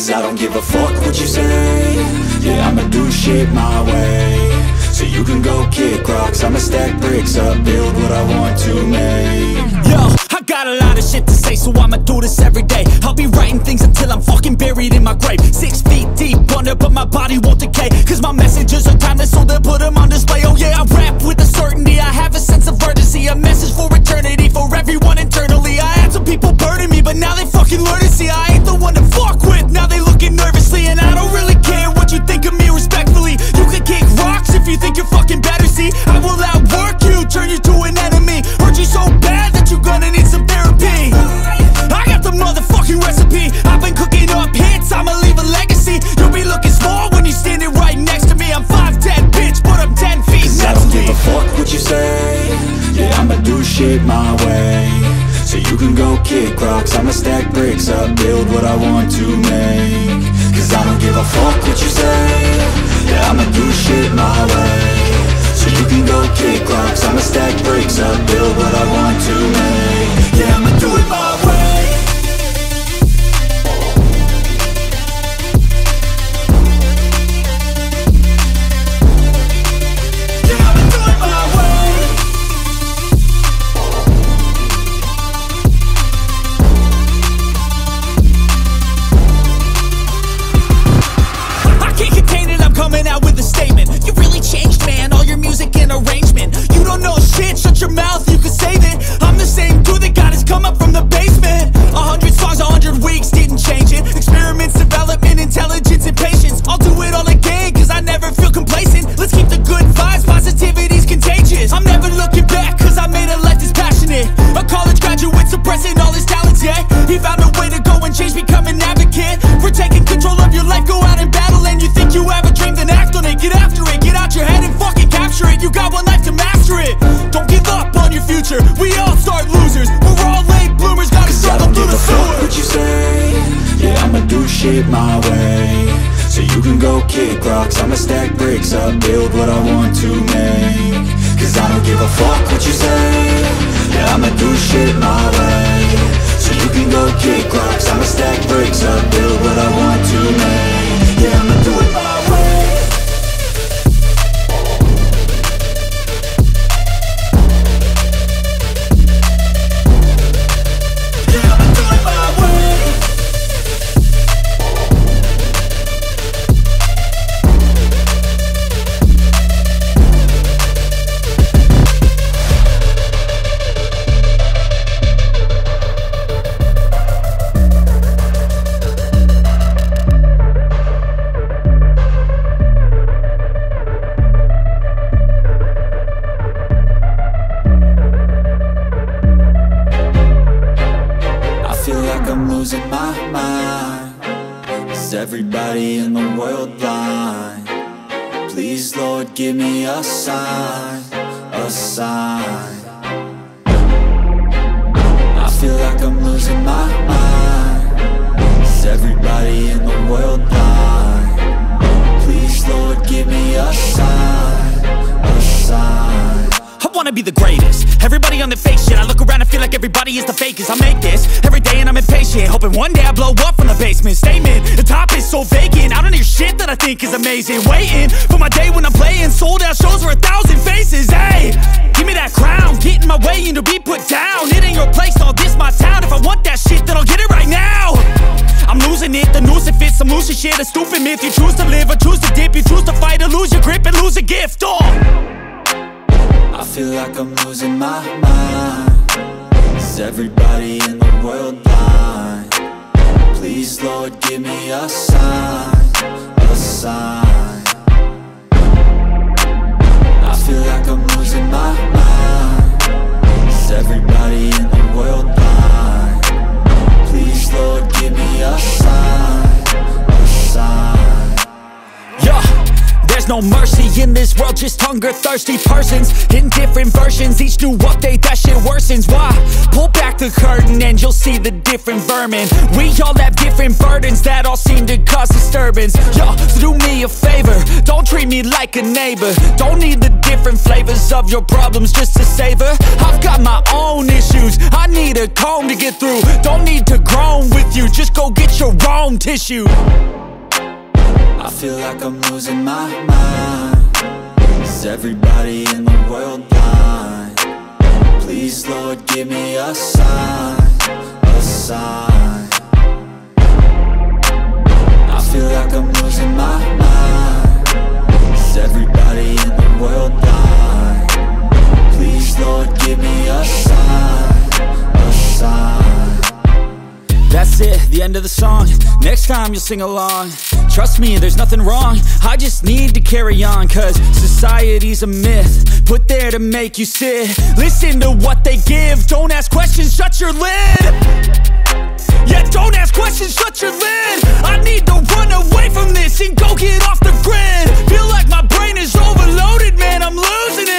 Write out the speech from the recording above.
Cause I don't give a fuck what you say. Yeah, I'ma do shit my way. So you can go kick rocks, I'ma stack bricks up, build what I want to make. Yo, I got a lot of shit to say, so I'ma do this every day. I'll be writing things until I'm fucking buried in my grave. 6 feet deep under, but my body won't decay. Cause my messages are timeless, so they'll put them on display. Oh yeah, I rap with a certainty, I have a sense of urgency. A message for eternity, for everyone internally. I had some people burning me, but now they fucking learn to see I ain't the one to fuck with, now they looking nervously. And I don't really care what you think of me, respectfully. You can kick rocks if you think you're fucking better, see. I will outwork you, turn you to an enemy. Hurt you so bad that you're gonna need some therapy. I got the motherfucking recipe, I've been cooking up hits, I'ma leave a legacy. You'll be looking small when you're standing right next to me. I'm 5'10", bitch, but I'm 10 feet next to me. I don't give a fuck what you say. Yeah, I'ma do shit my way. So you can go kick rocks, I'ma stack bricks up, build what I want to make. Cause I don't give a fuck what you say. Yeah, I'ma do shit my way. So you can go kick rocks, I'ma stack bricks up, build what I want to make. Yeah, I'ma do it my way. Shut your mouth, you can save it. I'm the same dude that got his come up from the basement. 100 songs, 100 weeks, didn't change it. Experiments, development, intelligence, and patience. I'll do it all again, cause I never feel complacent. Let's keep the good vibes, positivity's contagious. I'm never looking back, cause I made a life that's passionate. A college graduate suppressing all his talents, yeah. He found a way to go and change, become an advocate for taking control of your life, go out and battle. And you think you have a dream, then act on it. Get after it, get out your head and fucking capture it. You got one life to master it. Don't give up on your future, we all start losers. We're all late bloomers, gotta struggle through the sewer. I don't give a fuck what you say. Yeah, I'ma do shit my way. So you can go kick rocks, I'ma stack bricks up, build what I want to make. Cause I don't give a fuck what you say. Yeah, I'ma do shit my way. So you can go kick rocks, I'ma stack bricks up, build what I want to make. Yeah, I'ma do it my way. Losing my mind. Is everybody in the world blind? Please, Lord, give me a sign, a sign. I feel like I'm losing my mind. Is everybody in the world blind? Please, Lord, give me a sign, a sign. I wanna be the greatest. Everybody on the fake shit. I look around and feel like everybody is the fakest. I make this every day and I'm impatient, hoping one day I blow up from the basement. Statement, the top is so vacant. I don't hear shit that I think is amazing. Waiting for my day when I'm playing sold out shows for 1,000 faces. Hey, give me that crown, get in my way and to be put down. It ain't your place, all this my town. If I want that shit, then I'll get it right now. I'm losing it, the noose it fits. I'm losing shit, a stupid myth. You choose to live or choose to dip. You choose to fight or lose your grip and lose a gift. I feel like I'm losing my mind. Is everybody in the world blind? Please, Lord, give me a sign, a sign. I feel like I'm losing my mind. Is everybody in the world blind? Please, Lord, give me a sign, a sign. Yeah. There's no mercy in this world, just hunger-thirsty persons in different versions. Each new update, that shit worsens. Why? Pull back the curtain and you'll see the different vermin. We all have different burdens that all seem to to cause disturbance. Yo, so do me a favor, don't treat me like a neighbor. Don't need the different flavors of your problems just to savor. I've got my own issues, I need a comb to get through. Don't need to groan with you, just go get your own tissue. I feel like I'm losing my mind. Is everybody in the world blind? Please, Lord, give me a sign, a sign. I feel like I'm losing my mind. Is everybody in the world blind? Please, Lord, give me a sign, a sign. That's it, the end of the song. Next time you'll sing along. Trust me, there's nothing wrong, I just need to carry on. Cause society's a myth, put there to make you sit. Listen to what they give, don't ask questions, shut your lid. Yeah, don't ask questions, shut your lid. I need to run away from this and go get off the grid. Feel like my brain is overloaded, man, I'm losing it.